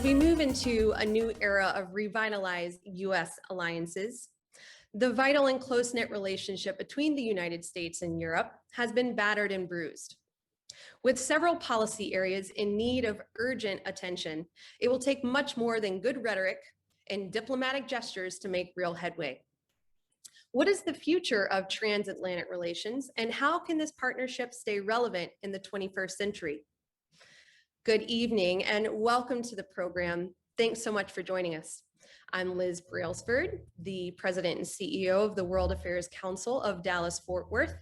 we move into a new era of revitalized U.S. alliances, the vital and close-knit relationship between the United States and Europe has been battered and bruised. With several policy areas in need of urgent attention, it will take much more than good rhetoric and diplomatic gestures to make real headway. What is the future of transatlantic relations, and how can this partnership stay relevant in the 21st century? Good evening and welcome to the program. Thanks so much for joining us. I'm Liz Brailsford, the President and CEO of the World Affairs Council of Dallas-Fort Worth.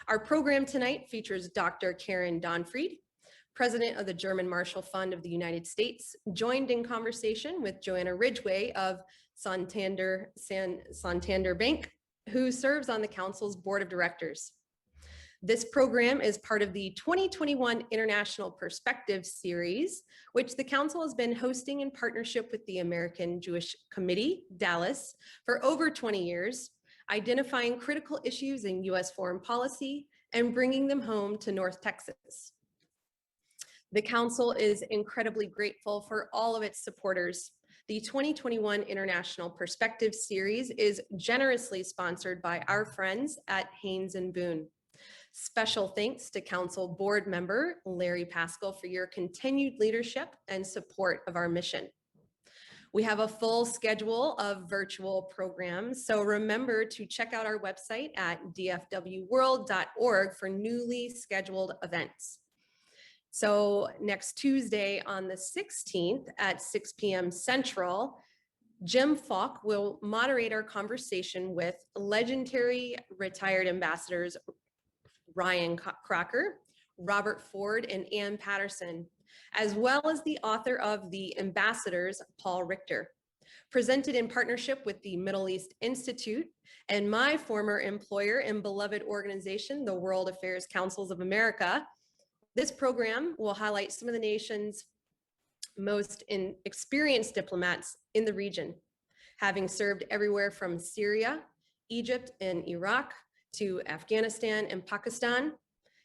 Our program tonight features Dr. Karen Donfried, President of the German Marshall Fund of the United States, joined in conversation with Joanna Ridgway of Santander Bank, who serves on the Council's Board of Directors. This program is part of the 2021 International Perspective Series, which the Council has been hosting in partnership with the American Jewish Committee, Dallas, for over 20 years, identifying critical issues in U.S. foreign policy and bringing them home to North Texas. The Council is incredibly grateful for all of its supporters. The 2021 International Perspective Series is generously sponsored by our friends at Haynes & Boone. Special thanks to Council Board Member Larry Pascal for your continued leadership and support of our mission. We have a full schedule of virtual programs, so remember to check out our website at dfwworld.org for newly scheduled events. So next Tuesday on the 16th at 6 p.m. Central, Jim Falk will moderate our conversation with legendary retired ambassadors Ryan Crocker, Robert Ford, and Ann Patterson, as well as the author of The Ambassadors, Paul Richter. Presented in partnership with the Middle East Institute and my former employer and beloved organization, the World Affairs Councils of America, this program will highlight some of the nation's most experienced diplomats in the region, having served everywhere from Syria, Egypt, and Iraq, to Afghanistan and Pakistan.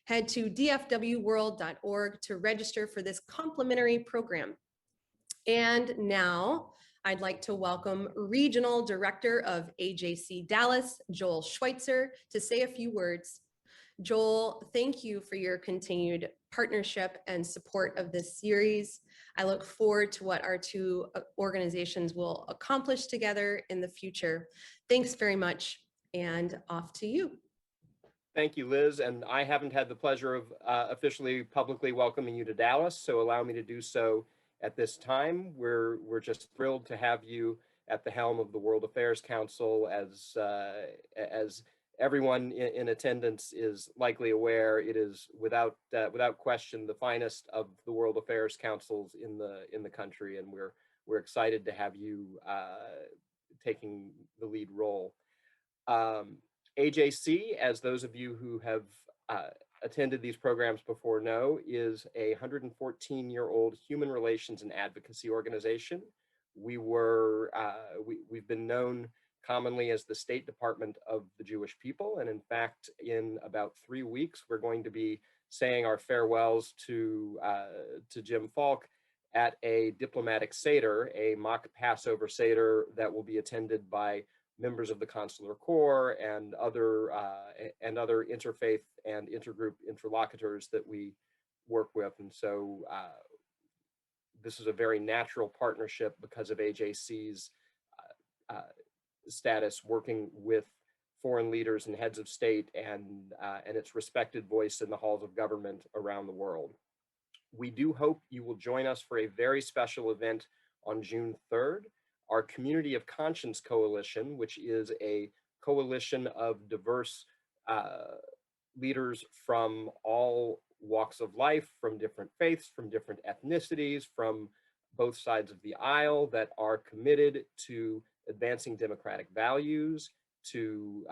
Head to dfwworld.org to register for this complimentary program. And now I'd like to welcome Regional Director of AJC Dallas, Joel Schweitzer, to say a few words. Joel, thank you for your continued partnership and support of this series. I look forward to what our two organizations will accomplish together in the future. Thanks very much. And off to you. Thank you, Liz. And I haven't had the pleasure of officially publicly welcoming you to Dallas, so allow me to do so at this time. We're just thrilled to have you at the helm of the World Affairs Council. As everyone in attendance is likely aware, it is without question the finest of the World Affairs Councils in the country, and we're excited to have you taking the lead role. AJC, as those of you who have attended these programs before know, is a 114-year-old human relations and advocacy organization. We've been known commonly as the State Department of the Jewish people, and in fact, in about 3 weeks, we're going to be saying our farewells to Jim Falk at a diplomatic Seder, a mock Passover Seder that will be attended by members of the Consular Corps and other interfaith and intergroup interlocutors that we work with. And so this is a very natural partnership because of AJC's status working with foreign leaders and heads of state and its respected voice in the halls of government around the world. We do hope you will join us for a very special event on June 3rd. Our Community of Conscience Coalition, which is a coalition of diverse leaders from all walks of life, from different faiths, from different ethnicities, from both sides of the aisle, that are committed to advancing democratic values, to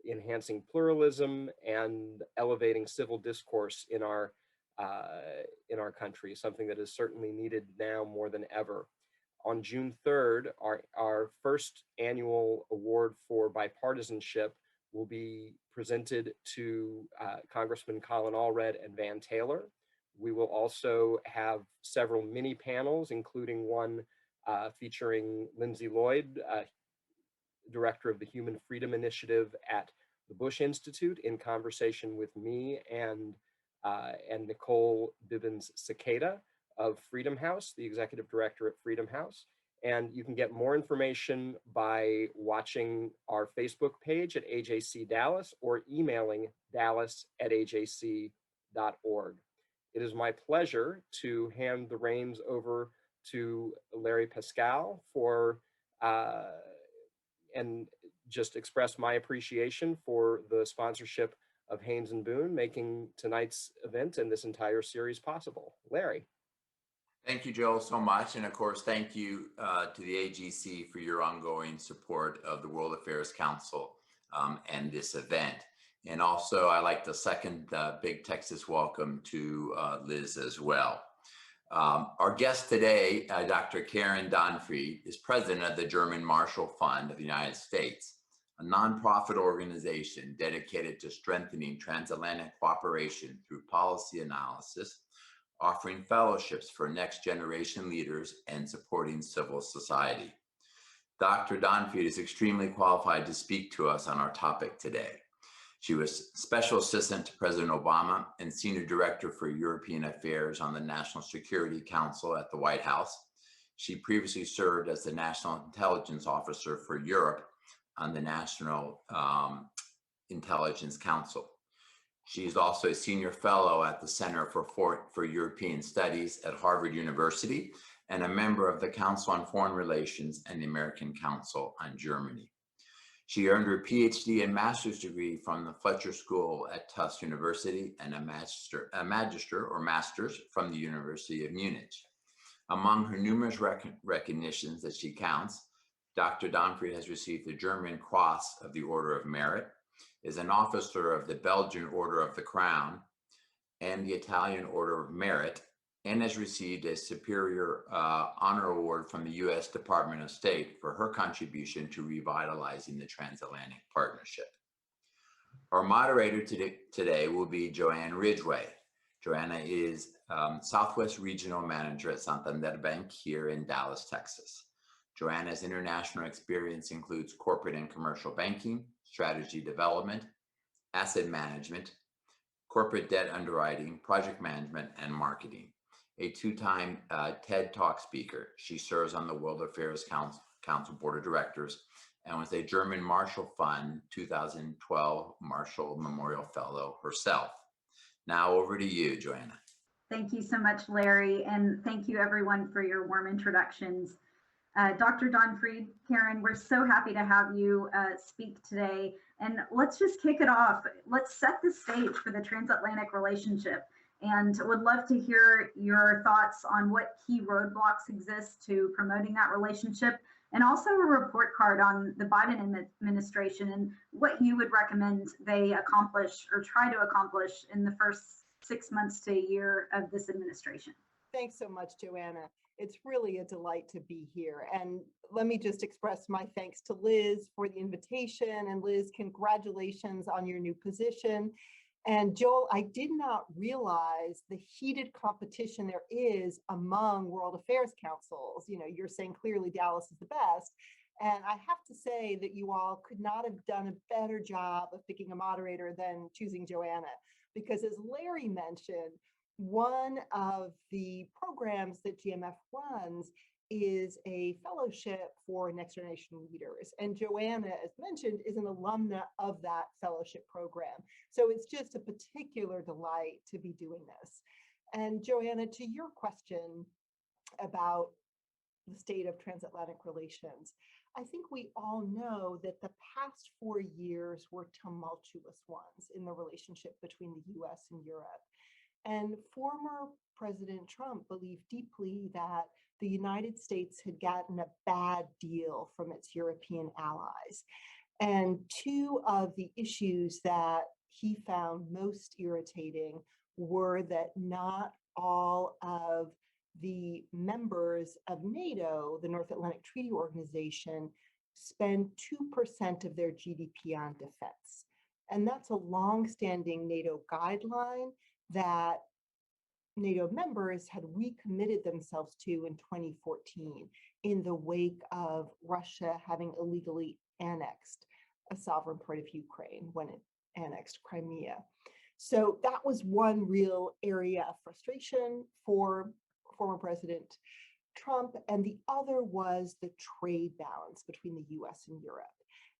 enhancing pluralism and elevating civil discourse in our country, something that is certainly needed now more than ever. On June 3rd, our first annual award for bipartisanship will be presented to Congressman Colin Allred and Van Taylor. We will also have several mini panels, including one featuring Lindsay Lloyd, Director of the Human Freedom Initiative at the Bush Institute, in conversation with me and Nicole Bibbins-Cicada of Freedom House, the Executive Director at Freedom House. And you can get more information by watching our Facebook page at AJC Dallas or emailing dallas@ajc.org. It is my pleasure to hand the reins over to Larry Pascal and just express my appreciation for the sponsorship of Haynes and Boone, making tonight's event and this entire series possible. Larry. Thank you, Joel, so much. And of course, thank you to the AGC for your ongoing support of the World Affairs Council and this event. And also, I'd like to second the big Texas welcome to Liz as well. Our guest today, Dr. Karen Donfried, is president of the German Marshall Fund of the United States, a nonprofit organization dedicated to strengthening transatlantic cooperation through policy analysis, offering fellowships for next generation leaders and supporting civil society. Dr. Donfried is extremely qualified to speak to us on our topic today. She was Special Assistant to President Obama and Senior Director for European Affairs on the National Security Council at the White House. She previously served as the National Intelligence Officer for Europe on the National Intelligence Council. She is also a Senior Fellow at the Center for European Studies at Harvard University and a member of the Council on Foreign Relations and the American Council on Germany. She earned her Ph.D. and master's degree from the Fletcher School at Tufts University and a magister or master's from the University of Munich. Among her numerous recognitions that she counts, Dr. Donfried has received the German Cross of the Order of Merit, is an officer of the Belgian Order of the Crown and the Italian Order of Merit, and has received a Superior Honor Award from the U.S. Department of State for her contribution to revitalizing the transatlantic partnership. Our moderator today will be Joanne Ridgway. Joanna is Southwest Regional Manager at Santander Bank here in Dallas, Texas. Joanna's international experience includes corporate and commercial banking, strategy development, asset management, corporate debt underwriting, project management, and marketing. A two-time TED Talk speaker, she serves on the World Affairs Council Board of Directors and was a German Marshall Fund 2012 Marshall Memorial Fellow herself. Now over to you, Joanna. Thank you so much, Larry, and thank you everyone for your warm introductions. Dr. Donfried, Karen, we're so happy to have you speak today. And let's just kick it off. Let's set the stage for the transatlantic relationship. And would love to hear your thoughts on what key roadblocks exist to promoting that relationship, and also a report card on the Biden administration and what you would recommend they accomplish or try to accomplish in the first 6 months to a year of this administration. Thanks so much, Joanna. It's really a delight to be here. And let me just express my thanks to Liz for the invitation. And Liz, congratulations on your new position. And Joel, I did not realize the heated competition there is among World Affairs Councils. You know, you're saying clearly Dallas is the best. And I have to say that you all could not have done a better job of picking a moderator than choosing Joanna, because as Larry mentioned, one of the programs that GMF runs is a fellowship for next generation leaders. And Joanna, as mentioned, is an alumna of that fellowship program. So it's just a particular delight to be doing this. And Joanna, to your question about the state of transatlantic relations, I think we all know that the past 4 years were tumultuous ones in the relationship between the US and Europe. And former President Trump believed deeply that the United States had gotten a bad deal from its European allies. And two of the issues that he found most irritating were that not all of the members of NATO, the North Atlantic Treaty Organization, spend 2% of their GDP on defense. And that's a longstanding NATO guideline that NATO members had recommitted themselves to in 2014 in the wake of Russia having illegally annexed a sovereign part of Ukraine when it annexed Crimea. So that was one real area of frustration for former President Trump, and the other was the trade balance between the US and Europe.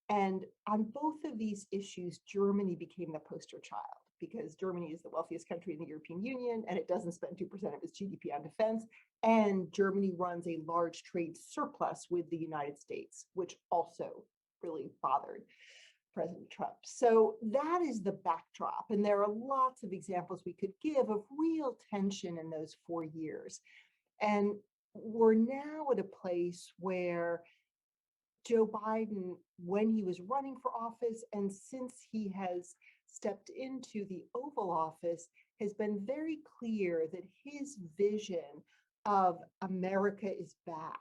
And on both of these issues, Germany became the poster child, because Germany is the wealthiest country in the European Union, and it doesn't spend 2% of its GDP on defense. And Germany runs a large trade surplus with the United States, which also really bothered President Trump. So that is the backdrop. And there are lots of examples we could give of real tension in those 4 years. And we're now at a place where Joe Biden, when he was running for office, and since he has stepped into the Oval Office, has been very clear that his vision of America is back,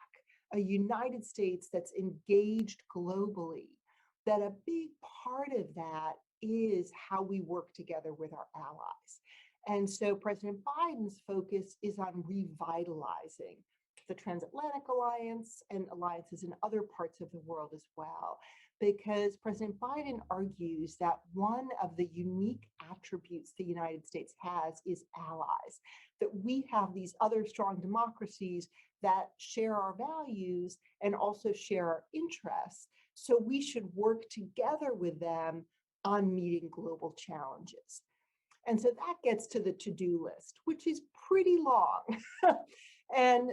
a United States that's engaged globally, that a big part of that is how we work together with our allies. And so President Biden's focus is on revitalizing the Transatlantic Alliance and alliances in other parts of the world as well, because President Biden argues that one of the unique attributes the United States has is allies, that we have these other strong democracies that share our values and also share our interests. So we should work together with them on meeting global challenges. And so that gets to the to-do list, which is pretty long. And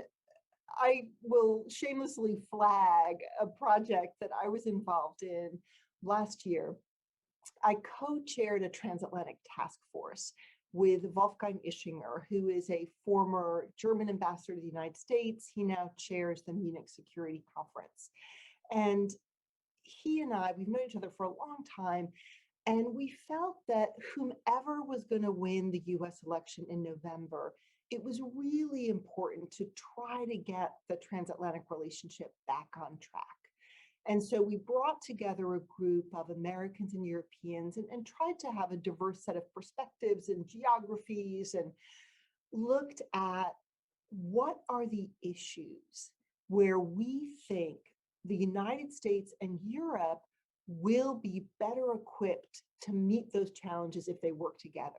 I will shamelessly flag a project that I was involved in last year. I co-chaired a transatlantic task force with Wolfgang Ischinger, who is a former German ambassador to the United States. He now chairs the Munich Security Conference. And he and I, we've known each other for a long time, and we felt that whomever was going to win the US election in November, it was really important to try to get the transatlantic relationship back on track. And so we brought together a group of Americans and Europeans and tried to have a diverse set of perspectives and geographies, and looked at what are the issues where we think the United States and Europe will be better equipped to meet those challenges if they work together.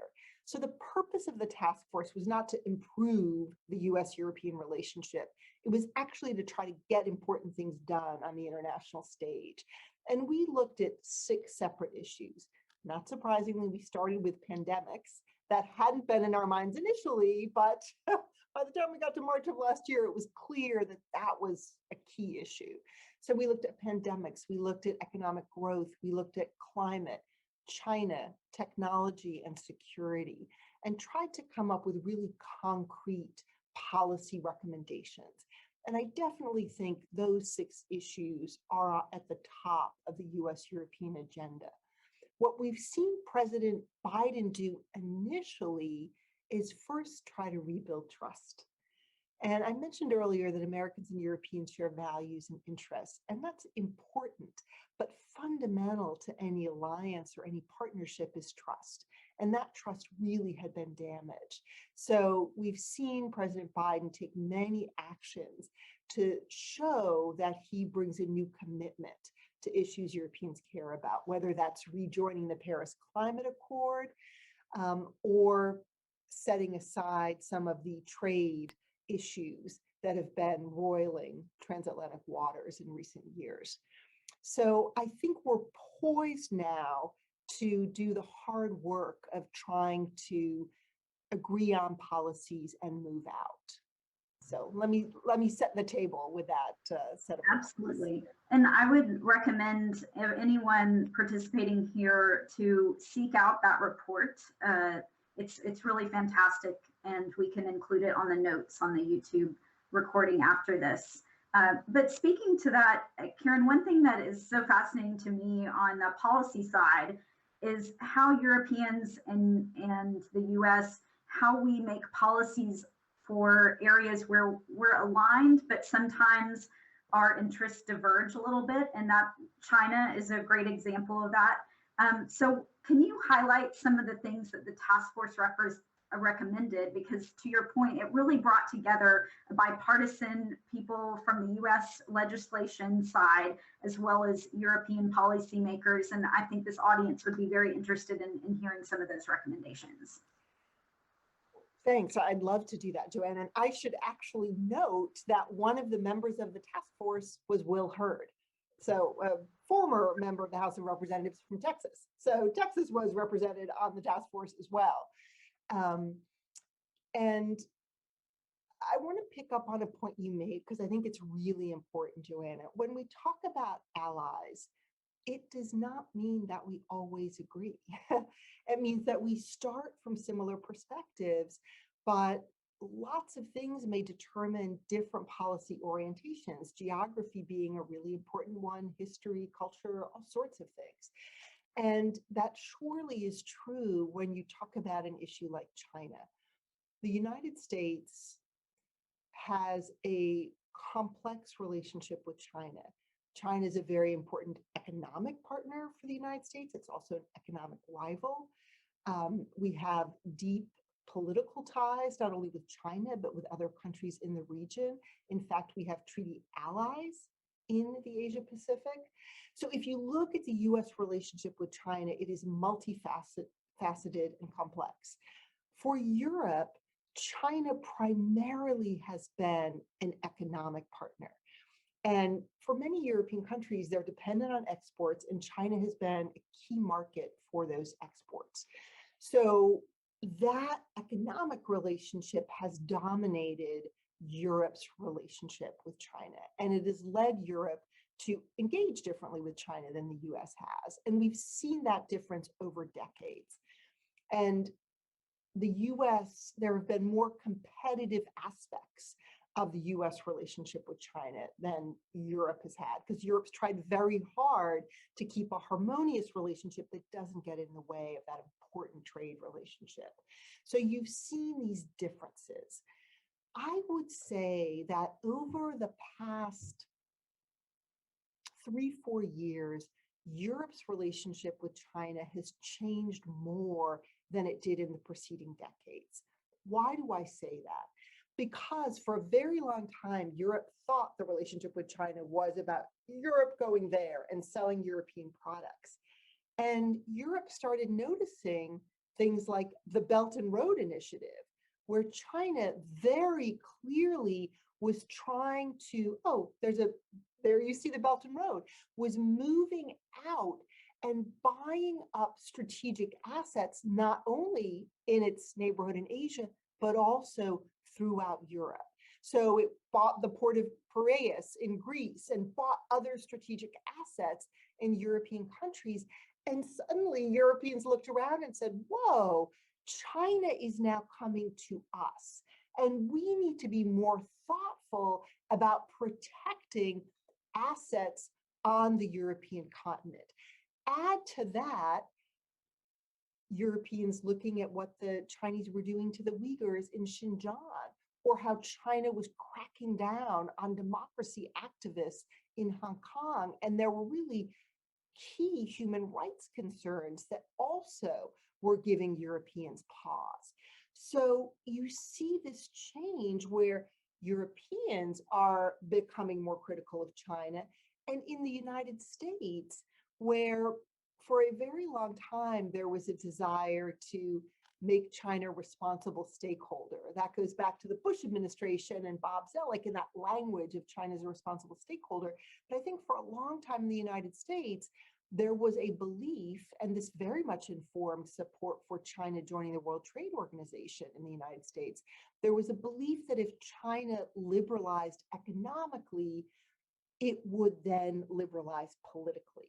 So the purpose of the task force was not to improve the US-European relationship. It was actually to try to get important things done on the international stage. And we looked at 6 separate issues. Not surprisingly, we started with pandemics. That hadn't been in our minds initially, but by the time we got to March of last year, it was clear that that was a key issue. So we looked at pandemics, we looked at economic growth, we looked at climate, China, technology, and security, and tried to come up with really concrete policy recommendations. And I definitely think those 6 issues are at the top of the US-European agenda. What we've seen President Biden do initially is first try to rebuild trust. And I mentioned earlier that Americans and Europeans share values and interests, and that's important, but fundamental to any alliance or any partnership is trust. And that trust really had been damaged. So we've seen President Biden take many actions to show that he brings a new commitment to issues Europeans care about, whether that's rejoining the Paris Climate Accord or setting aside some of the trade issues that have been roiling transatlantic waters in recent years. So I think we're poised now to do the hard work of trying to agree on policies and move out. So let me set the table with that set of Absolutely. And I would recommend anyone participating here to seek out that report. It's really fantastic, and we can include it on the notes on the YouTube recording after this. But speaking to that, Karen, one thing that is so fascinating to me on the policy side is how Europeans and the US, how we make policies for areas where we're aligned, but sometimes our interests diverge a little bit, and that China is a great example of that. So can you highlight some of the things that the task force recommended, because to your point, it really brought together bipartisan people from the US legislation side, as well as European policymakers. And I think this audience would be very interested in hearing some of those recommendations. Thanks. I'd love to do that, Joanna. And I should actually note that one of the members of the task force was Will Hurd. So a former member of the House of Representatives from Texas. So Texas was represented on the task force as well. And I want to pick up on a point you made, because I think it's really important, Joanna. When we talk about allies, it does not mean that we always agree. It means that we start from similar perspectives, but lots of things may determine different policy orientations, geography being a really important one, history, culture, all sorts of things. And that surely is true when you talk about an issue like China. The United States has a complex relationship with China. China is a very important economic partner for the United States. It's also an economic rival. We have deep political ties, not only with China, but with other countries in the region. In fact, we have treaty allies in the Asia Pacific. So if you look at the US relationship with China, it is multifaceted and complex. For Europe, China primarily has been an economic partner. And for many European countries, they're dependent on exports, and China has been a key market for those exports. So that economic relationship has dominated Europe's relationship with China, and it has led Europe to engage differently with China than the US has. And we've seen that difference over decades. And the US, there have been more competitive aspects of the US relationship with China than Europe has had, because Europe's tried very hard to keep a harmonious relationship that doesn't get in the way of that important trade relationship. So you've seen these differences. I would say that over the past 3-4 years, Europe's relationship with China has changed more than it did in the preceding decades. Why do I say that? Because for a very long time, Europe thought the relationship with China was about Europe going there and selling European products. And Europe started noticing things like the Belt and Road Initiative, where China very clearly was trying to, there you see the Belt and Road, was moving out and buying up strategic assets, not only in its neighborhood in Asia, but also throughout Europe. So it bought the port of Piraeus in Greece and bought other strategic assets in European countries. And suddenly Europeans looked around and said, whoa, China is now coming to us. And we need to be more thoughtful about protecting assets on the European continent. Add to that, Europeans looking at what the Chinese were doing to the Uyghurs in Xinjiang, or how China was cracking down on democracy activists in Hong Kong. And there were really key human rights concerns that also were giving Europeans pause. So you see this change where Europeans are becoming more critical of China, and in the United States, where for a very long time there was a desire to make China a responsible stakeholder. That goes back to the Bush administration and Bob Zoellick in that language of China as a responsible stakeholder. But I think for a long time in the United States, there was a belief, and this very much informed support for China joining the World Trade Organization in the United States. There was a belief that if China liberalized economically, it would then liberalize politically.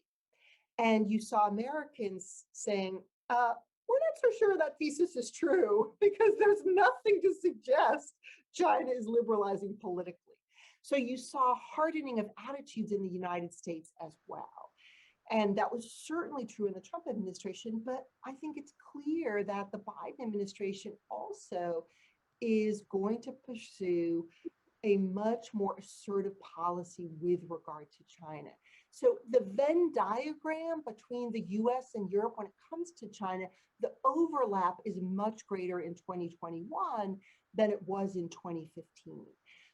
And you saw Americans saying, we're not so sure that thesis is true, because there's nothing to suggest China is liberalizing politically. So you saw hardening of attitudes in the United States as well. And that was certainly true in the Trump administration, but I think it's clear that the Biden administration also is going to pursue a much more assertive policy with regard to China. So the Venn diagram between the US and Europe when it comes to China, the overlap is much greater in 2021 than it was in 2015.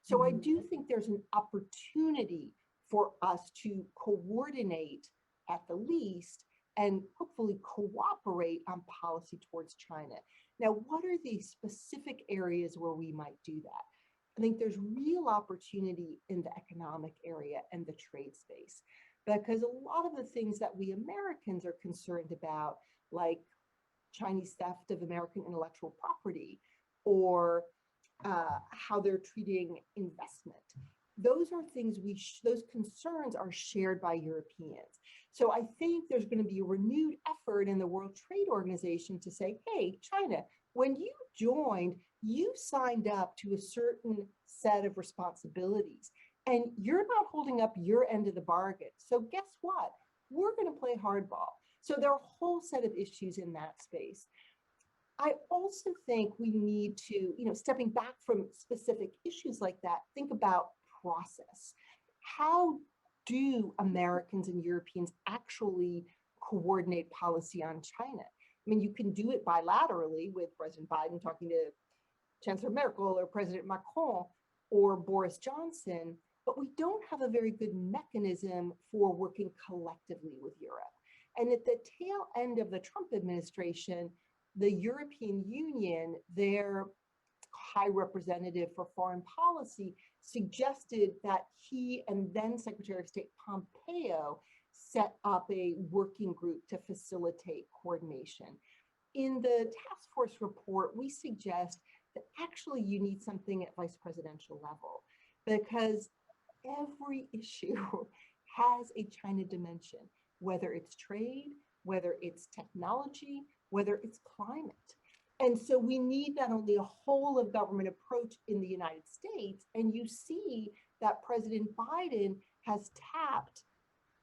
So I do think there's an opportunity for us to coordinate at the least and hopefully cooperate on policy towards China. Now, what are the specific areas where we might do that? I think there's real opportunity in the economic area and the trade space, because a lot of the things that we Americans are concerned about, like Chinese theft of American intellectual property or how they're treating investment, those are things those concerns are shared by Europeans. So I think there's going to be a renewed effort in the World Trade Organization to say, hey, China, when you joined, you signed up to a certain set of responsibilities, and you're not holding up your end of the bargain. So guess what? We're going to play hardball. So there are a whole set of issues in that space. I also think we need to, stepping back from specific issues like that, think about process. How do Americans and Europeans actually coordinate policy on China? I mean, you can do it bilaterally with President Biden talking to Chancellor Merkel or President Macron or Boris Johnson, but we don't have a very good mechanism for working collectively with Europe. And at the tail end of the Trump administration, the European Union, their High Representative for Foreign Policy, suggested that he and then Secretary of State Pompeo set up a working group to facilitate coordination. In the task force report, we suggest that actually you need something at vice presidential level, because every issue has a China dimension, whether it's trade, whether it's technology, whether it's climate. And so we need not only a whole of government approach in the United States, and you see that President Biden has tapped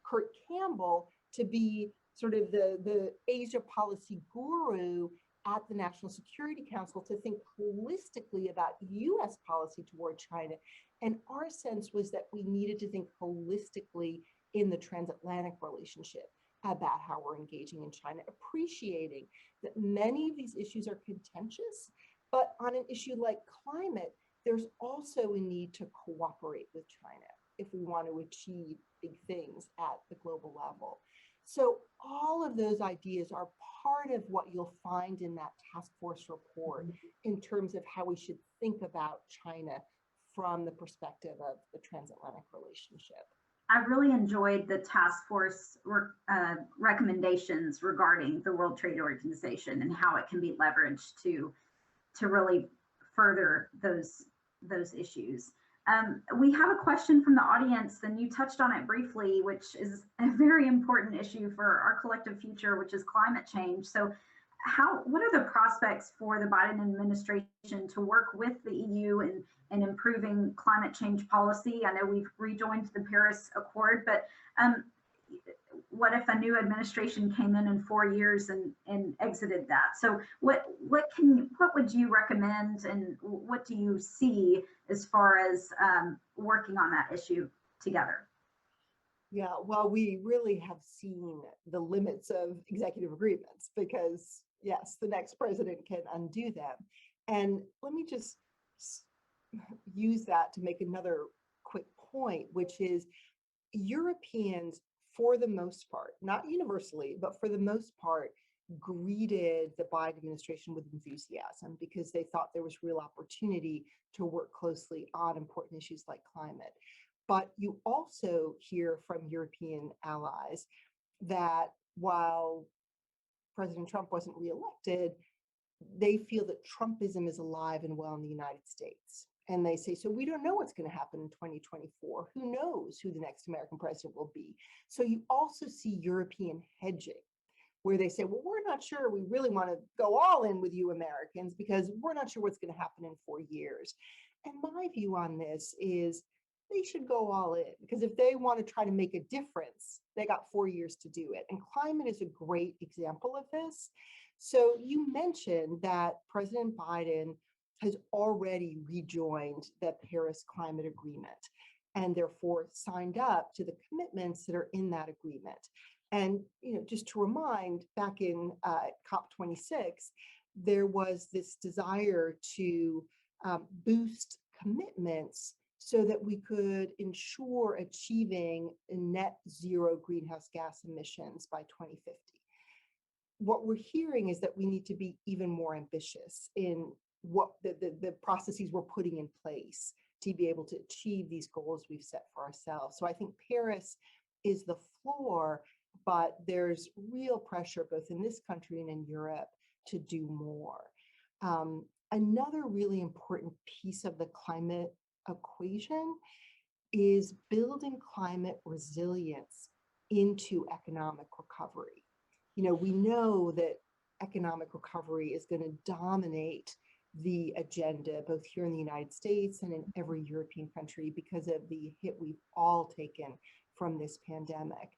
Kurt Campbell to be sort of the Asia policy guru at the National Security Council to think holistically about US policy toward China. And our sense was that we needed to think holistically in the transatlantic relationship about how we're engaging in China, appreciating that many of these issues are contentious, but on an issue like climate, there's also a need to cooperate with China if we want to achieve big things at the global level. So all of those ideas are part of what you'll find in that task force report in terms of how we should think about China from the perspective of the transatlantic relationship. I really enjoyed the task force recommendations regarding the World Trade Organization and how it can be leveraged to really further those issues. We have a question from the audience, and you touched on it briefly, which is a very important issue for our collective future, which is climate change. So what are the prospects for the Biden administration to work with the EU in improving climate change policy? I know we've rejoined the Paris Accord, but what if a new administration came in 4 years and exited that? So what would you recommend, and what do you see as far as working on that issue together? Yeah, well, we really have seen the limits of executive agreements because, yes, the next president can undo them. And let me just use that to make another quick point, which is Europeans, for the most part, not universally, but for the most part, greeted the Biden administration with enthusiasm because they thought there was real opportunity to work closely on important issues like climate. But you also hear from European allies that while President Trump wasn't reelected, they feel that Trumpism is alive and well in the United States. And they say, so we don't know what's going to happen in 2024. Who knows who the next American president will be? So you also see European hedging, where they say, well, we're not sure we really want to go all in with you Americans because we're not sure what's going to happen in 4 years. And my view on this is they should go all in, because if they want to try to make a difference, they got 4 years to do it. And climate is a great example of this. So you mentioned that President Biden has already rejoined the Paris Climate Agreement. and therefore signed up to the commitments that are in that agreement. And just to remind, back in COP26, there was this desire to boost commitments so that we could ensure achieving net zero greenhouse gas emissions by 2050. What we're hearing is that we need to be even more ambitious in what the processes we're putting in place to be able to achieve these goals we've set for ourselves. So I think Paris is the floor, but there's real pressure both in this country and in Europe to do more. Another really important piece of the climate equation is building climate resilience into economic recovery. We know that economic recovery is going to dominate the agenda, both here in the United States and in every European country, because of the hit we've all taken from this pandemic.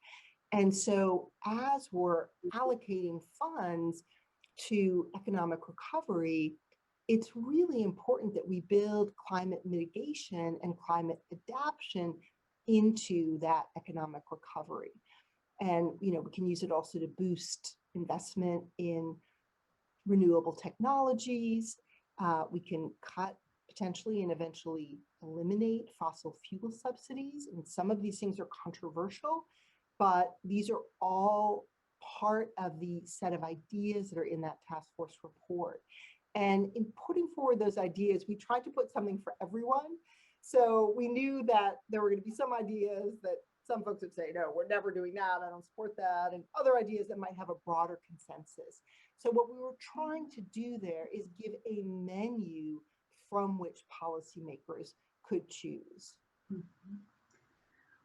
And so as we're allocating funds to economic recovery, it's really important that we build climate mitigation and climate adaptation into that economic recovery. And we can use it also to boost investment in renewable technologies. We can cut potentially and eventually eliminate fossil fuel subsidies. And some of these things are controversial, but these are all part of the set of ideas that are in that task force report. And in putting forward those ideas, we tried to put something for everyone. So we knew that there were going to be some ideas that some folks would say, no, we're never doing that, I don't support that, and other ideas that might have a broader consensus. So what we were trying to do there is give a menu from which policymakers could choose. Mm-hmm.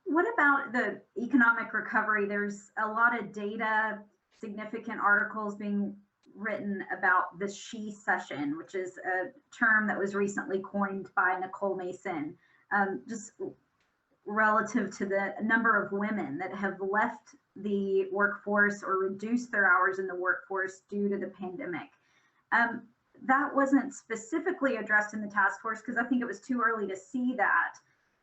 What about the economic recovery? There's a lot of data, significant articles being written about the she session, which is a term that was recently coined by Nicole Mason, just relative to the number of women that have left the workforce or reduced their hours in the workforce due to the pandemic. That wasn't specifically addressed in the task force because I think it was too early to see that.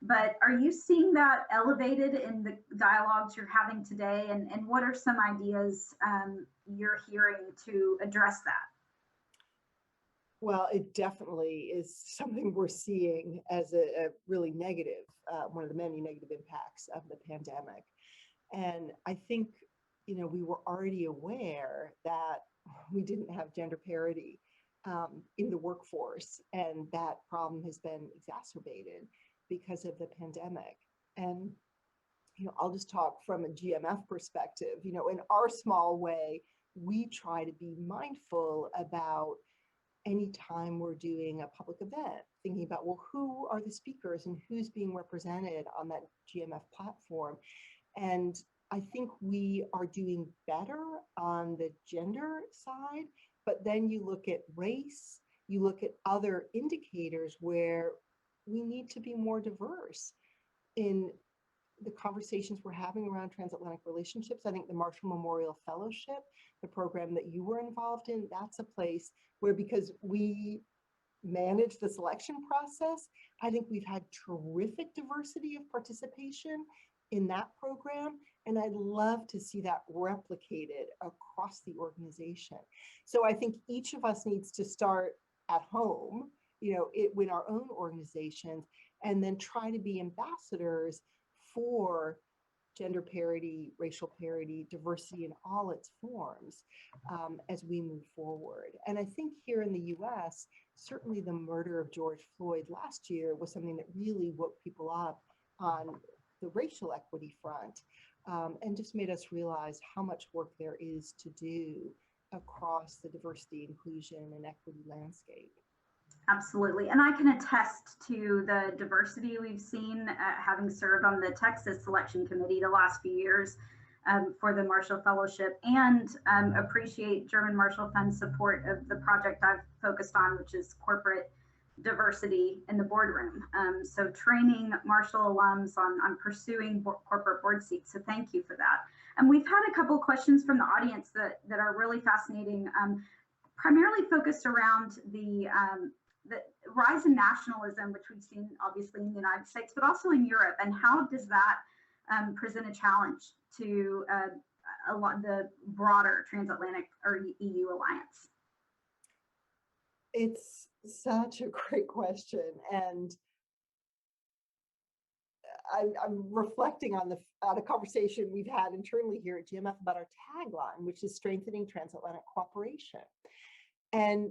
But are you seeing that elevated in the dialogues you're having today? And what are some ideas you're hearing to address that? Well, it definitely is something we're seeing as a really negative, one of the many negative impacts of the pandemic. And I think, we were already aware that we didn't have gender parity in the workforce, and that problem has been exacerbated because of the pandemic. And, I'll just talk from a GMF perspective. In our small way, we try to be mindful about anytime we're doing a public event, thinking about, well, who are the speakers and who's being represented on that GMF platform? And I think we are doing better on the gender side, but then you look at race, you look at other indicators where we need to be more diverse in the conversations we're having around transatlantic relationships. I think the Marshall Memorial Fellowship, the program that you were involved in, that's a place where, because we manage the selection process, I think we've had terrific diversity of participation in that program. And I'd love to see that replicated across the organization. So I think each of us needs to start at home, with our own organizations, and then try to be ambassadors for gender parity, racial parity, diversity in all its forms as we move forward. And I think here in the US, certainly the murder of George Floyd last year was something that really woke people up on the racial equity front and just made us realize how much work there is to do across the diversity, inclusion, and equity landscape. Absolutely. And I can attest to the diversity we've seen having served on the Texas selection committee the last few years for the Marshall Fellowship, and appreciate German Marshall Fund's support of the project I've focused on, which is corporate diversity in the boardroom. So training Marshall alums on pursuing corporate board seats. So thank you for that. And we've had a couple questions from the audience that are really fascinating, primarily focused around the the rise in nationalism, which we've seen obviously in the United States, but also in Europe, and how does that present a challenge to a lot the broader transatlantic or EU alliance? It's such a great question, and I'm reflecting on a conversation we've had internally here at GMF about our tagline, which is strengthening transatlantic cooperation. And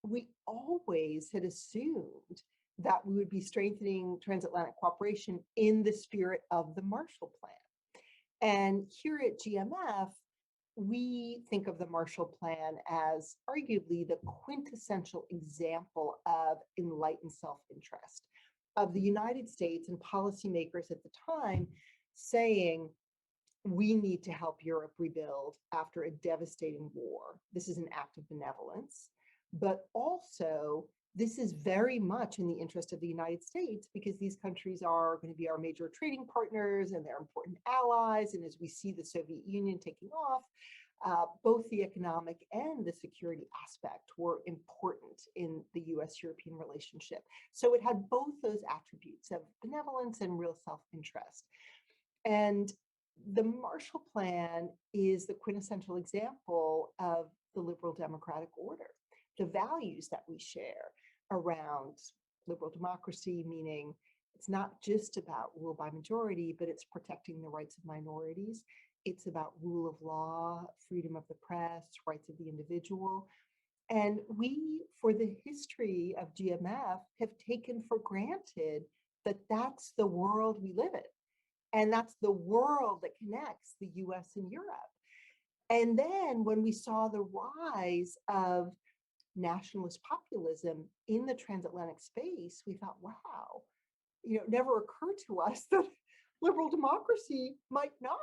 we always had assumed that we would be strengthening transatlantic cooperation in the spirit of the Marshall Plan. And here at GMF, we think of the Marshall Plan as arguably the quintessential example of enlightened self-interest of the United States and policymakers at the time saying, we need to help Europe rebuild after a devastating war. This is an act of benevolence, but also this is very much in the interest of the United States because these countries are going to be our major trading partners and they're important allies. And as we see the Soviet Union taking off, both the economic and the security aspect were important in the US-European relationship. So it had both those attributes of benevolence and real self-interest. And the Marshall Plan is the quintessential example of the liberal democratic order, the values that we share around liberal democracy, meaning it's not just about rule by majority, but it's protecting the rights of minorities. It's about rule of law, freedom of the press, rights of the individual. And we, for the history of GMF, have taken for granted that that's the world we live in. And that's the world that connects the US and Europe. And then when we saw the rise of nationalist populism in the transatlantic space, we thought, wow, it never occurred to us that liberal democracy might not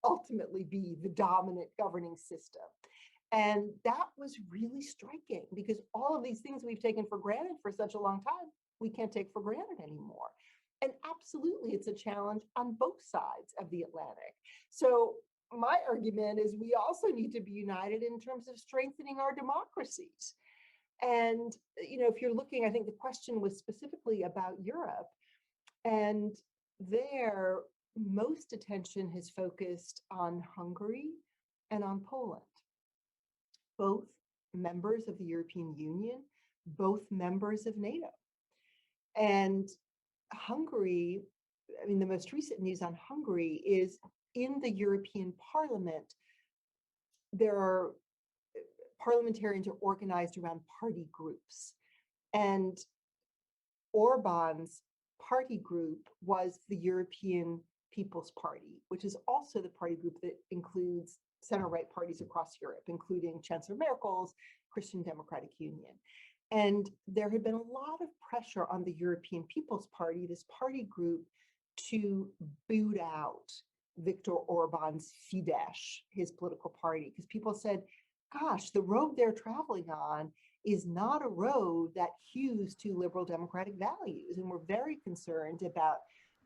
ultimately be the dominant governing system. And that was really striking because all of these things we've taken for granted for such a long time, we can't take for granted anymore. And absolutely, it's a challenge on both sides of the Atlantic. So my argument is we also need to be united in terms of strengthening our democracies. And, if you're looking, I think the question was specifically about Europe. And there, most attention has focused on Hungary and on Poland, both members of the European Union, both members of NATO. And Hungary, the most recent news on Hungary is in the European Parliament, there are parliamentarians are organized around party groups. And Orban's party group was the European People's Party, which is also the party group that includes center-right parties across Europe, including Chancellor Merkel's Christian Democratic Union. And there had been a lot of pressure on the European People's Party, this party group, to boot out Viktor Orban's Fidesz, his political party, because people said, gosh, the road they're traveling on is not a road that hews to liberal democratic values. And we're very concerned about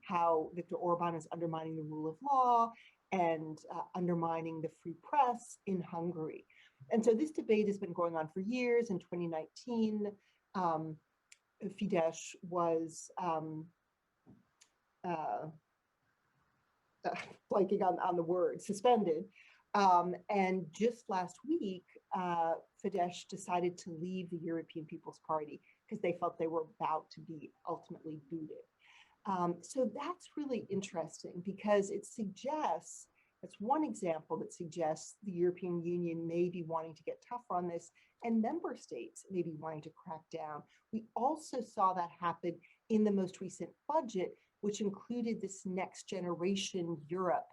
how Viktor Orban is undermining the rule of law and undermining the free press in Hungary. And so this debate has been going on for years. In 2019, Fidesz was blanking on the word, suspended. And just last week, Fidesz decided to leave the European People's Party because they felt they were about to be ultimately booted. So that's really interesting because it suggests, that's one example that suggests the European Union may be wanting to get tougher on this and member states may be wanting to crack down. We also saw that happen in the most recent budget, which included this Next Generation Europe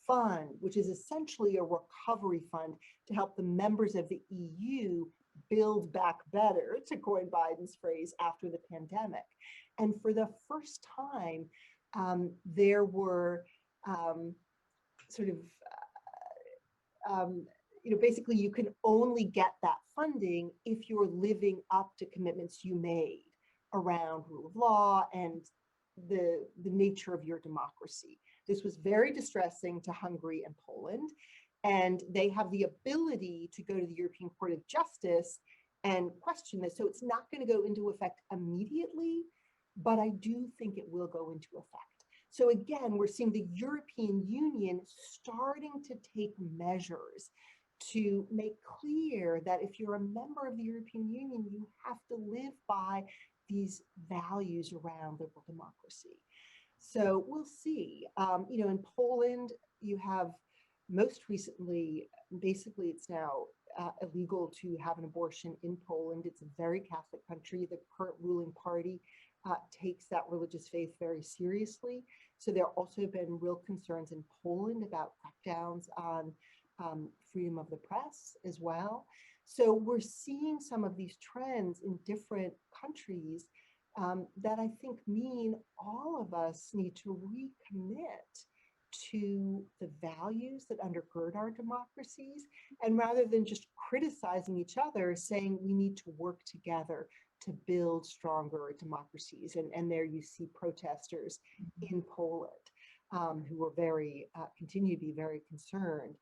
fund, which is essentially a recovery fund to help the members of the EU build back better, to coin Biden's phrase, after the pandemic. And for the first time, there were basically you can only get that funding if you're living up to commitments you made around rule of law and the nature of your democracy. This was very distressing to Hungary and Poland, and they have the ability to go to the European Court of Justice and question this. So it's not going to go into effect immediately, but I do think it will go into effect. So again, we're seeing the European Union starting to take measures to make clear that if you're a member of the European Union, you have to live by these values around liberal democracy. So we'll see. In Poland, you have most recently, basically it's now illegal to have an abortion in Poland. It's a very Catholic country. The current ruling party takes that religious faith very seriously. So there have also been real concerns in Poland about crackdowns on freedom of the press as well. So we're seeing some of these trends in different countries that I think mean all of us need to recommit to the values that undergird our democracies. And rather than just criticizing each other, saying we need to work together to build stronger democracies. And there you see protesters in Poland who are continue to be very concerned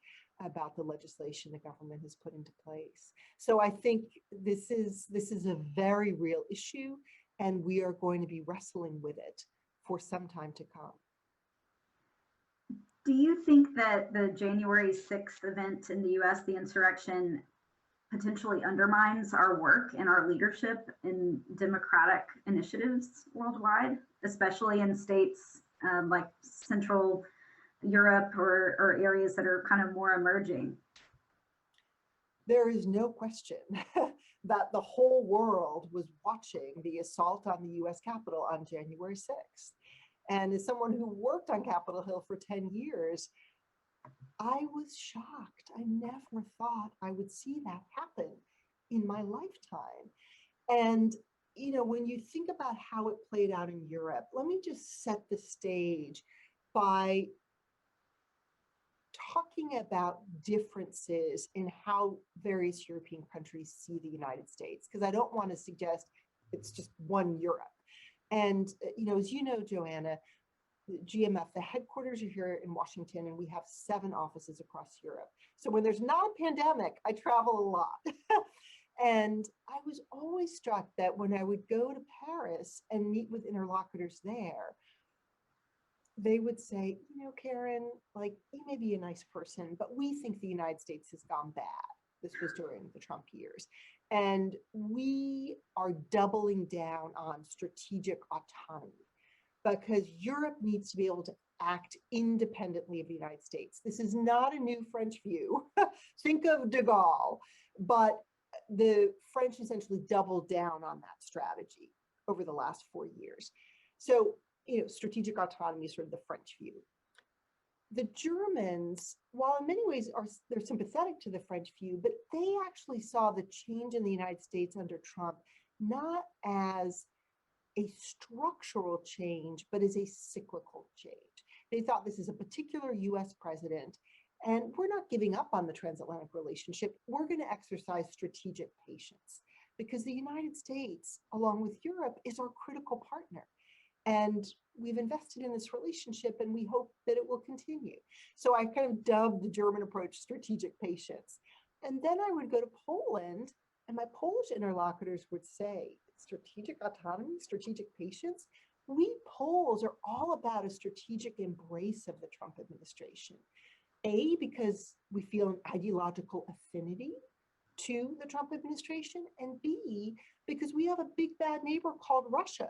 about the legislation the government has put into place. So I think this is a very real issue, and we are going to be wrestling with it for some time to come. Do you think that the January 6th event in the US, the insurrection, potentially undermines our work and our leadership in democratic initiatives worldwide, especially in states like Central Europe or areas that are kind of more emerging? There is no question that the whole world was watching the assault on the US Capitol on January 6th. And as someone who worked on Capitol Hill for 10 years, I was shocked. I never thought I would see that happen in my lifetime. And, when you think about how it played out in Europe, let me just set the stage by talking about differences in how various European countries see the United States, because I don't want to suggest it's just one Europe. And, as you know, Joanna, GMF, the headquarters are here in Washington, and we have 7 offices across Europe. So when there's not a pandemic, I travel a lot. And I was always struck that when I would go to Paris and meet with interlocutors there, they would say, Karen, you may be a nice person, but we think the United States has gone bad. This was during the Trump years. And we are doubling down on strategic autonomy because Europe needs to be able to act independently of the United States. This is not a new French view. Think of de Gaulle, but the French essentially doubled down on that strategy over the last 4 years. So, strategic autonomy is sort of the French view. The Germans, while in many ways they're sympathetic to the French view, but they actually saw the change in the United States under Trump not as a structural change, but as a cyclical change. They thought this is a particular US president, and we're not giving up on the transatlantic relationship. We're going to exercise strategic patience because the United States, along with Europe, is our critical partner. And we've invested in this relationship, and we hope that it will continue. So I kind of dubbed the German approach strategic patience. And then I would go to Poland, and my Polish interlocutors would say, strategic autonomy, strategic patience. We Poles are all about a strategic embrace of the Trump administration. A, because we feel an ideological affinity to the Trump administration, and B, because we have a big bad neighbor called Russia.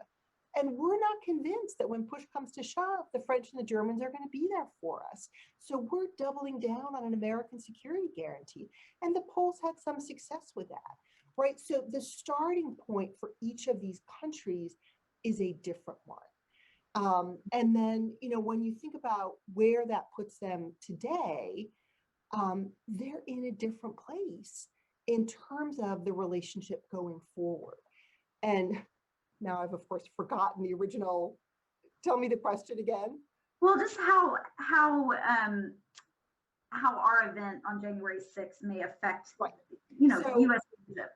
And we're not convinced that when push comes to shove, the French and the Germans are going to be there for us. So we're doubling down on an American security guarantee. And the Poles had some success with that, right? So the starting point for each of these countries is a different one. And then, when you think about where that puts them today, they're in a different place in terms of the relationship going forward. And now I've, of course, forgotten the original. Tell me the question again. Well, just how our event on January 6th may affect, right. U.S. leadership.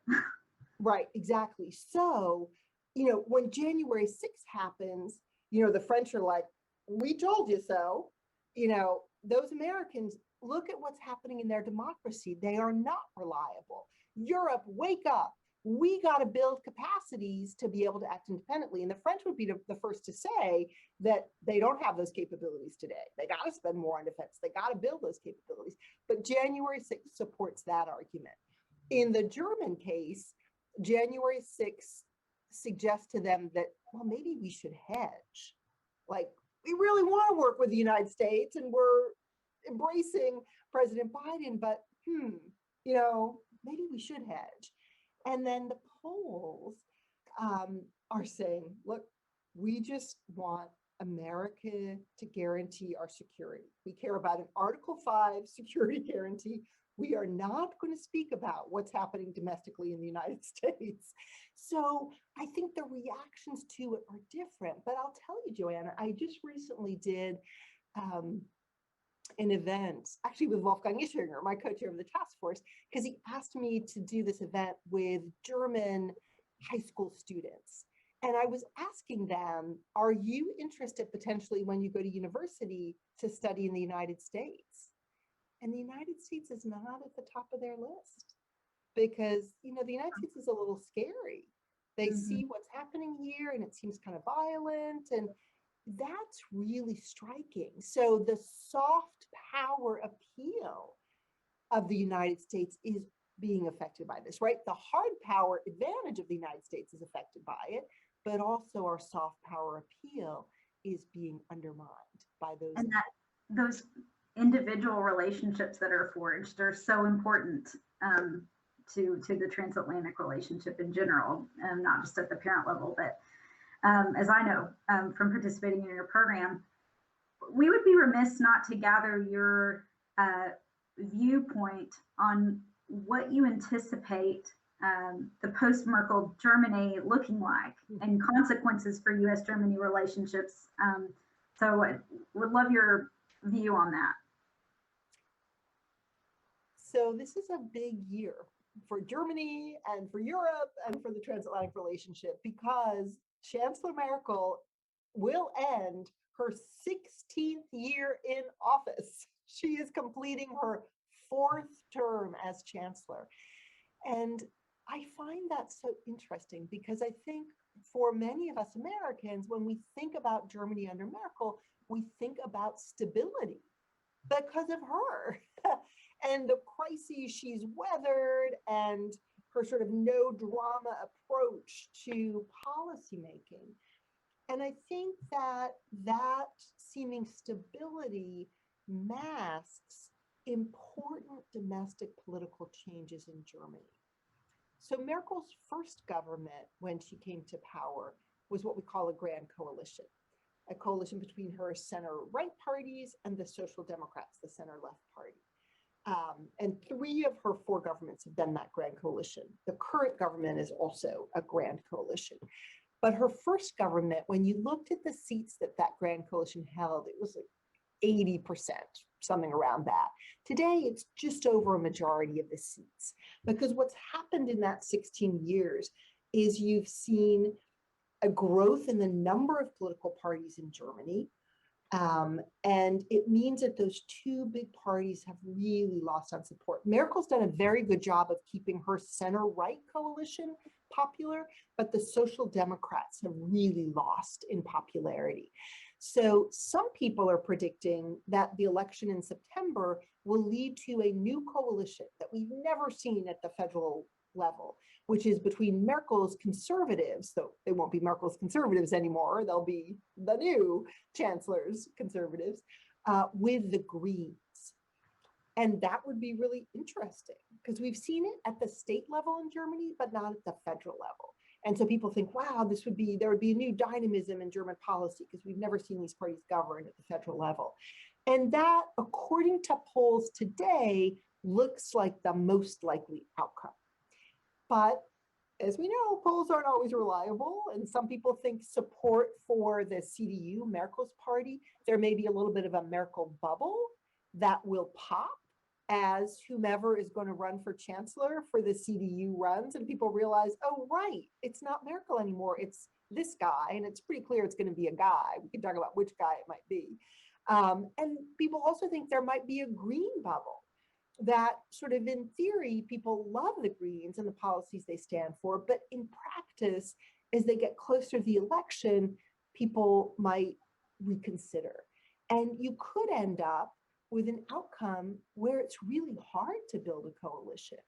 Right, exactly. So, when January 6th happens, the French are like, we told you so. Those Americans, look at what's happening in their democracy. They are not reliable. Europe, wake up. we got to build capacities to be able to act independently. And the French would be the first to say that they don't have those capabilities today. They got to spend more on defense. They got to build those capabilities. But January 6th supports that argument. In the German case, January 6th suggests to them that, well, maybe we should hedge. Like, we really want to work with the United States and we're embracing President Biden, but you know, maybe we should hedge. And then the Poles are saying, look, we just want America to guarantee our security. We care about an Article 5 security guarantee. We are not going to speak about what's happening domestically in the United States. So I think the reactions to it are different. But I'll tell you, Joanna, I just recently did an event, actually with Wolfgang Ischinger, my co-chair of the task force, because he asked me to do this event with German high school students. And I was asking them, are you interested potentially when you go to university to study in the United States? And the United States is not at the top of their list because, you know, the United States is a little scary. They see what's happening here and it seems kind of violent, and that's really striking. So the soft power appeal of the United States is being affected by this, right? The hard power advantage of the United States is affected by it, but also our soft power appeal is being undermined by those. And that those individual relationships that are forged are so important to the transatlantic relationship in general, not just at the parent level, but as I know from participating in your program, we would be remiss not to gather your viewpoint on what you anticipate the post-Merkel Germany looking like and consequences for U.S.-Germany relationships. So I would love your view on that. So this is a big year for Germany and for Europe and for the transatlantic relationship, because Chancellor Merkel will end her 16th year in office. She is completing her 4th term as chancellor. And I find that so interesting because I think for many of us Americans, when we think about Germany under Merkel, we think about stability because of her and the crises she's weathered and her sort of no drama approach to policymaking. And I think that that seeming stability masks important domestic political changes in Germany. So Merkel's first government, when she came to power, was what we call a grand coalition, a coalition between her center-right parties and the Social Democrats, the center-left party. And 3 of her 4 governments have been that grand coalition. The current government is also a grand coalition. But her first government, when you looked at the seats that that grand coalition held, it was like 80%, something around that. Today, it's just over a majority of the seats, because what's happened in that 16 years is you've seen a growth in the number of political parties in Germany. And it means that those 2 big parties have really lost on support. Merkel's done a very good job of keeping her center-right coalition popular, but the Social Democrats have really lost in popularity. So some people are predicting that the election in September will lead to a new coalition that we've never seen at the federal level, which is between Merkel's conservatives, so they won't be Merkel's conservatives anymore, they'll be the new chancellor's conservatives, with the Greens. And that would be really interesting because we've seen it at the state level in Germany, but not at the federal level. And so people think, wow, there would be a new dynamism in German policy because we've never seen these parties govern at the federal level. And that, according to polls today, looks like the most likely outcome. But as we know, polls aren't always reliable. And some people think support for the CDU, Merkel's party, there may be a little bit of a Merkel bubble that will pop as whomever is going to run for chancellor for the CDU runs. And people realize, oh, right, it's not Merkel anymore. It's this guy. And it's pretty clear it's going to be a guy. We can talk about which guy it might be. And people also think there might be a green bubble. that sort of in theory, people love the Greens and the policies they stand for, but in practice, as they get closer to the election, people might reconsider. And you could end up with an outcome where it's really hard to build a coalition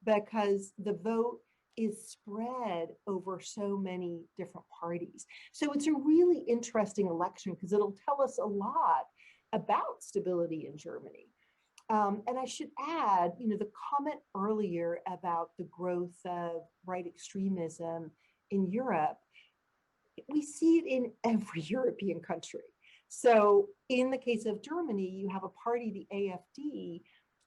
because the vote is spread over so many different parties. So it's a really interesting election because it'll tell us a lot about stability in Germany. And I should add, the comment earlier about the growth of right extremism in Europe, we see it in every European country. So in the case of Germany, you have a party, the AfD,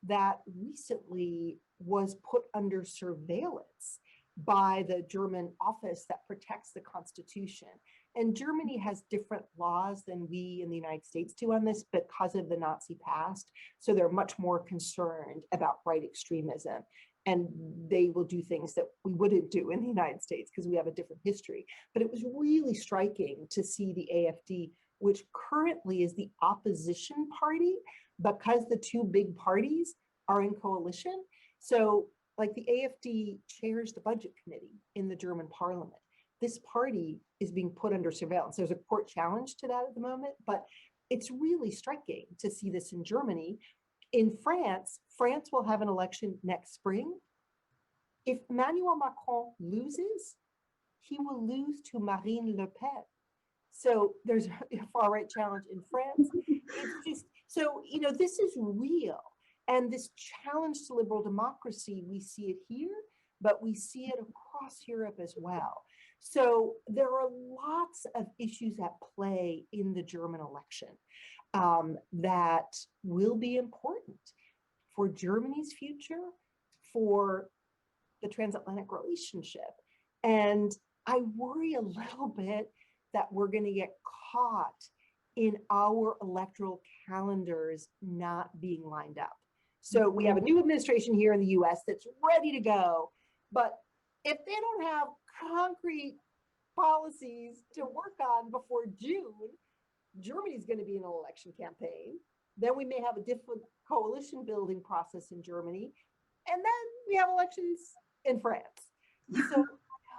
that recently was put under surveillance by the German office that protects the Constitution. And Germany has different laws than we in the United States do on this because of the Nazi past. So they're much more concerned about right extremism. And they will do things that we wouldn't do in the United States because we have a different history. But it was really striking to see the AfD, which currently is the opposition party because the two big parties are in coalition. So like the AfD chairs the budget committee in the German parliament. This party is being put under surveillance. There's a court challenge to that at the moment, but it's really striking to see this in Germany. In France, France will have an election next spring. If Emmanuel Macron loses, he will lose to Marine Le Pen. So there's a far-right challenge in France. It's just, so, this is real. And this challenge to liberal democracy, we see it here, but we see it across Europe as well. So there are lots of issues at play in the German election that will be important for Germany's future, for the transatlantic relationship. And I worry a little bit that we're going to get caught in our electoral calendars not being lined up. So we have a new administration here in the US that's ready to go, but if they don't have concrete policies to work on before June, Germany's going to be in an election campaign. Then we may have a different coalition building process in Germany. And then we have elections in France. So my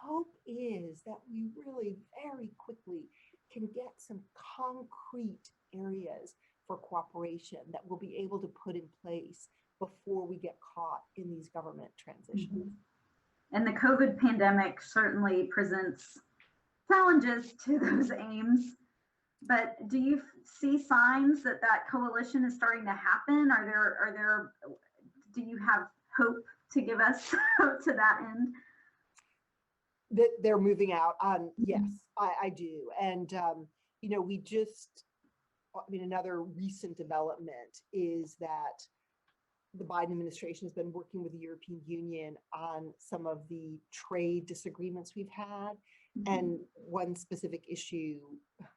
hope is that we really very quickly can get some concrete areas for cooperation that we'll be able to put in place before we get caught in these government transitions. And the COVID pandemic certainly presents challenges to those aims. But do you see signs that that coalition is starting to happen? Do you have hope to give us to that end? That they're moving out on, yes, I do. And, another recent development is that the Biden administration has been working with the European Union on some of the trade disagreements we've had. And one specific issue,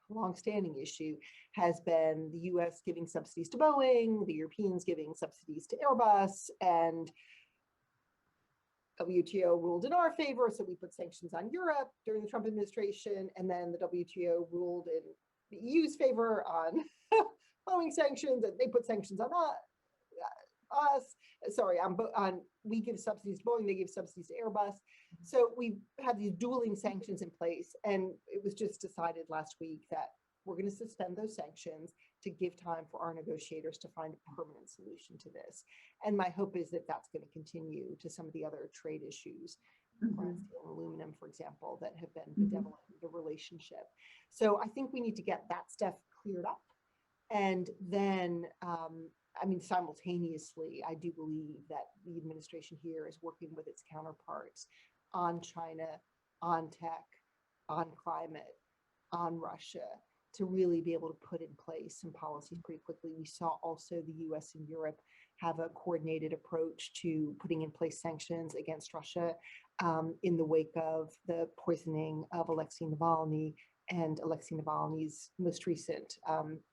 longstanding issue, has been the US giving subsidies to Boeing, the Europeans giving subsidies to Airbus, and WTO ruled in our favor, so we put sanctions on Europe during the Trump administration, and then the WTO ruled in the EU's favor on Boeing sanctions, and they put sanctions on we give subsidies to Boeing, they give subsidies to Airbus. So we've had these dueling sanctions in place, and it was just decided last week that we're going to suspend those sanctions to give time for our negotiators to find a permanent solution to this. And my hope is that that's going to continue to some of the other trade issues, steel and aluminum, for example, that have been bedeviling the relationship. So I think we need to get that stuff cleared up. And then, simultaneously, I do believe that the administration here is working with its counterparts on China, on tech, on climate, on Russia, to really be able to put in place some policies pretty quickly. We saw also the US and Europe have a coordinated approach to putting in place sanctions against Russia in the wake of the poisoning of Alexei Navalny and Alexei Navalny's most recent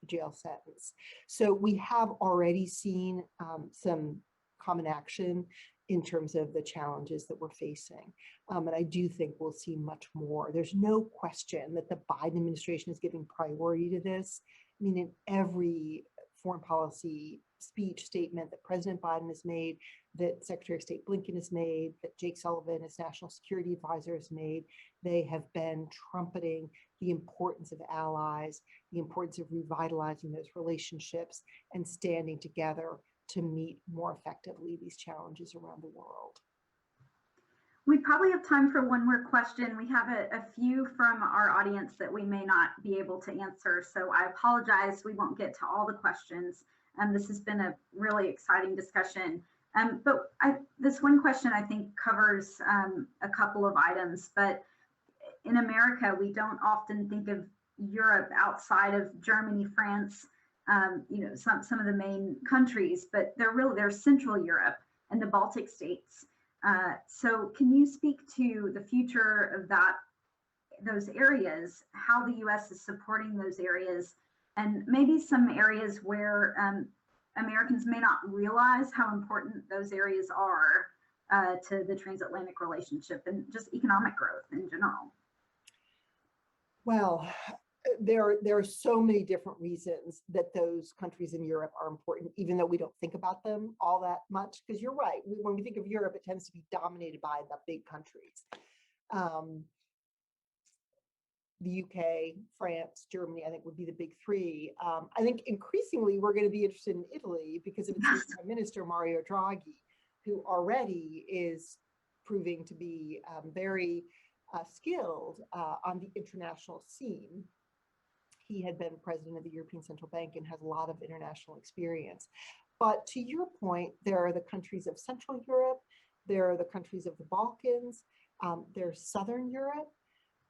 jail sentence. So we have already seen some common action in terms of the challenges that we're facing. And I do think we'll see much more. There's no question that the Biden administration is giving priority to this. I mean, in every foreign policy speech statement that President Biden has made, that Secretary of State Blinken has made, that Jake Sullivan as National Security Advisor has made. They have been trumpeting the importance of allies, the importance of revitalizing those relationships and standing together to meet more effectively these challenges around the world. We probably have time for one more question. We have a few from our audience that we may not be able to answer, so I apologize. We won't get to all the questions. This has been a really exciting discussion. But this one question I think covers a couple of items, but in America, we don't often think of Europe outside of Germany, France, some of the main countries, but they're Central Europe and the Baltic states. So can you speak to the future of those areas, how the US is supporting those areas, and maybe some areas where Americans may not realize how important those areas are to the transatlantic relationship and just economic growth in general? Well, there are so many different reasons that those countries in Europe are important, even though we don't think about them all that much. Because you're right, when we think of Europe, it tends to be dominated by the big countries. The UK, France, Germany, I think would be the big three. I think increasingly we're going to be interested in Italy because of its new Prime Minister, Mario Draghi, who already is proving to be very skilled on the international scene. He had been president of the European Central Bank and has a lot of international experience. But to your point, there are the countries of Central Europe, there are the countries of the Balkans, there's Southern Europe,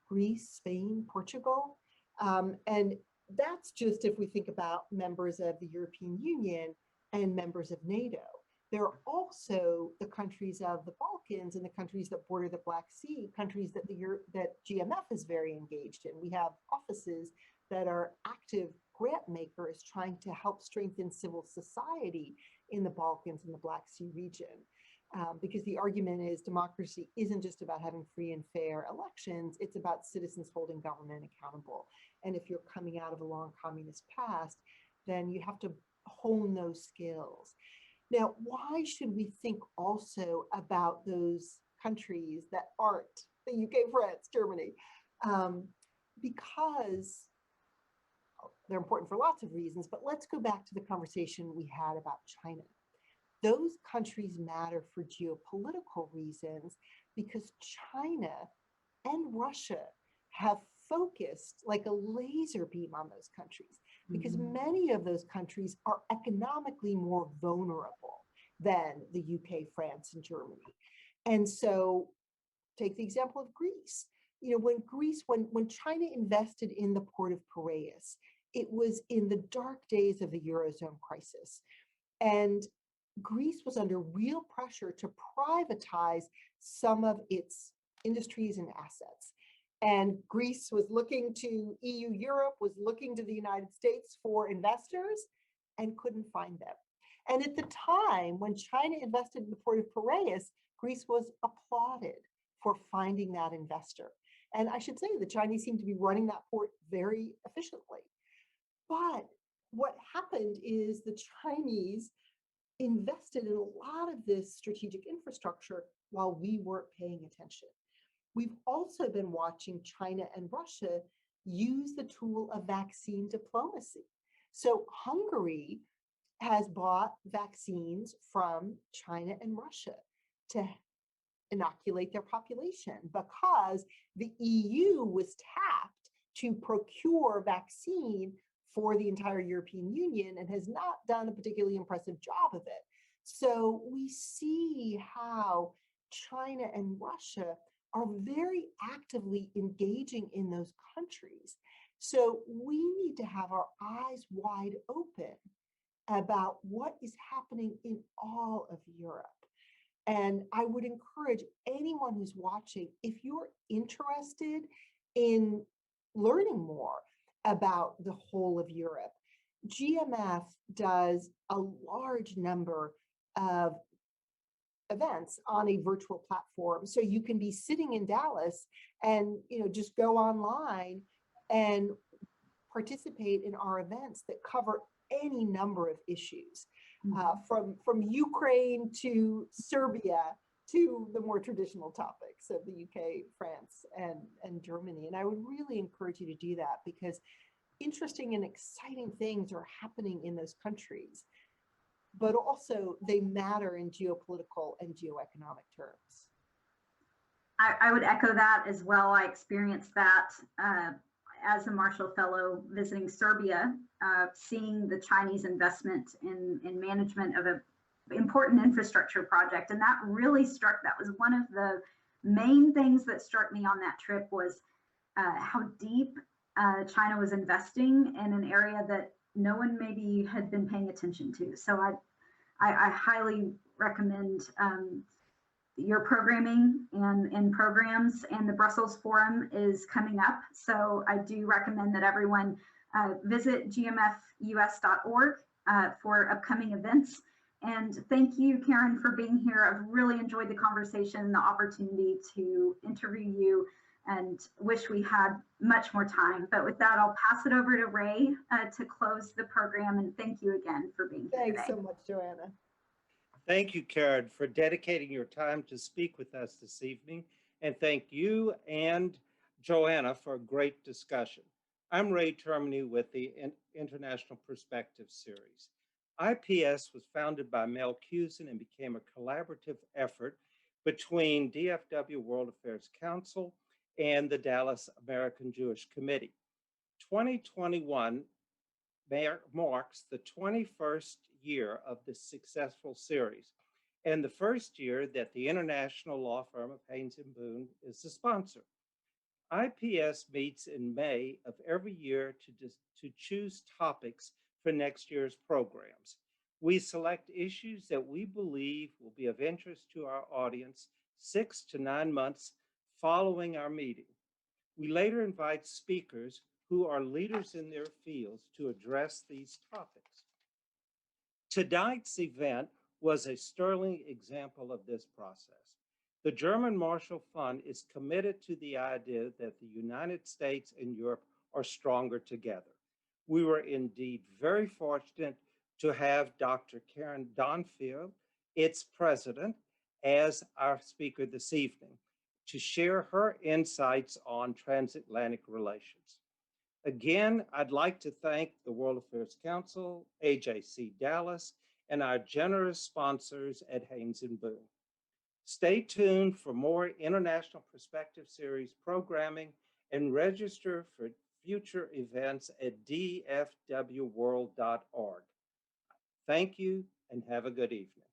Greece, Spain, Portugal. And that's just if we think about members of the European Union and members of NATO. There are also the countries of the Balkans and the countries that border the Black Sea, countries that that GMF is very engaged in. We have offices that are active grant makers trying to help strengthen civil society in the Balkans and the Black Sea region. Because the argument is democracy isn't just about having free and fair elections, it's about citizens holding government accountable. And if you're coming out of a long communist past, then you have to hone those skills. Now, why should we think also about those countries that aren't the UK, France, Germany? Because they're important for lots of reasons, but let's go back to the conversation we had about China. Those countries matter for geopolitical reasons because China and Russia have focused like a laser beam on those countries, because many of those countries are economically more vulnerable than the UK, France, and Germany. And so take the example of Greece. When China invested in the port of Piraeus, it was in the dark days of the Eurozone crisis. And Greece was under real pressure to privatize some of its industries and assets. And Greece was looking to EU, Europe was looking to the United States for investors and couldn't find them. And at the time when China invested in the port of Piraeus, Greece was applauded for finding that investor. And I should say the Chinese seem to be running that port very efficiently. But what happened is the Chinese invested in a lot of this strategic infrastructure while we weren't paying attention. We've also been watching China and Russia use the tool of vaccine diplomacy. So Hungary has bought vaccines from China and Russia to inoculate their population because the EU was tapped to procure vaccine for the entire European Union and has not done a particularly impressive job of it. So we see how China and Russia are very actively engaging in those countries. So we need to have our eyes wide open about what is happening in all of Europe. And I would encourage anyone who's watching, if you're interested in learning more about the whole of Europe, GMF does a large number of events on a virtual platform. So you can be sitting in Dallas and just go online and participate in our events that cover any number of issues. from Ukraine to Serbia to the more traditional topics of the UK, France, and Germany. And I would really encourage you to do that because interesting and exciting things are happening in those countries, but also they matter in geopolitical and geoeconomic terms. I would echo that as well. I experienced that as a Marshall Fellow visiting Serbia, seeing the Chinese investment in management of an important infrastructure project. And that really that was one of the main things that struck me on that trip was how deep China was investing in an area that no one maybe had been paying attention to. So I highly recommend your programming and programs, and the Brussels Forum is coming up. So I do recommend that everyone visit gmfus.org for upcoming events. And thank you, Karen, for being here. I've really enjoyed the conversation and the opportunity to interview you, and wish we had much more time. But with that, I'll pass it over to Ray to close the program. And thank you again for being here Thanks today. so much, Joanna. Thank you, Karen, for dedicating your time to speak with us this evening. And thank you and Joanna for a great discussion. I'm Ray Termini with the International Perspective Series. IPS was founded by Mel Cusin and became a collaborative effort between DFW World Affairs Council and the Dallas American Jewish Committee. 2021 marks the 21st year of this successful series, and the first year that the international law firm of Haynes & Boone is the sponsor. IPS meets in May of every year to choose topics for next year's programs. We select issues that we believe will be of interest to our audience 6 to 9 months following our meeting. We later invite speakers who are leaders in their fields to address these topics. Tonight's event was a sterling example of this process. The German Marshall Fund is committed to the idea that the United States and Europe are stronger together. We were indeed very fortunate to have Dr. Karen Donfried, its president, as our speaker this evening to share her insights on transatlantic relations. Again, I'd like to thank the World Affairs Council, AJC Dallas, and our generous sponsors at Haynes & Boone. Stay tuned for more International Perspective Series programming and register for future events at dfwworld.org. Thank you and have a good evening.